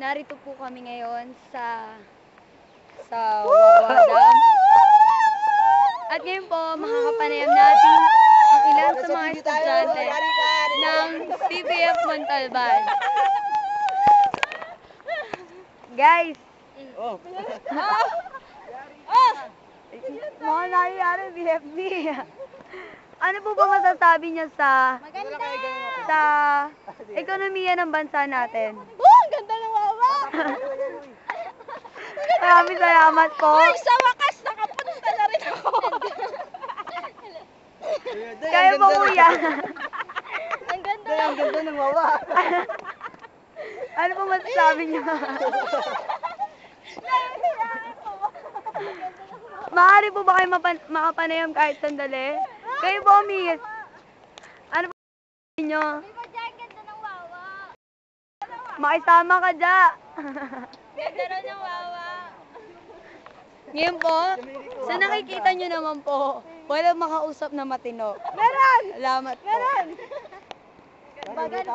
narito po kami ngayon sa Wawa Dam. At ngayon po, makakapanayam natin ang ilan sa mga estudyante ng PBF Montalban. Guys! Mga nangyayari, BFB. Ano po ba masasabi niya sa ekonomiya ng bansa natin? Ang ganda ng wawa! Maraming salamat po. Ay, sa wakas, nakapunta na rin ako. Kayo po, kuya. Ang ganda. Ang ganda ng wawa. Ano po masasabi niyo? Maaari po ba kayo makapanayam kahit sandali? Kayo po, miss. Ano po masasabi niyo? Ang ganda ng wawa. Makisama ka dyan. Ganda rin ng wawa. Ngayon po, sa nakikita nyo naman po, walang makausap na matino. Meron! Salamat po. Maganda.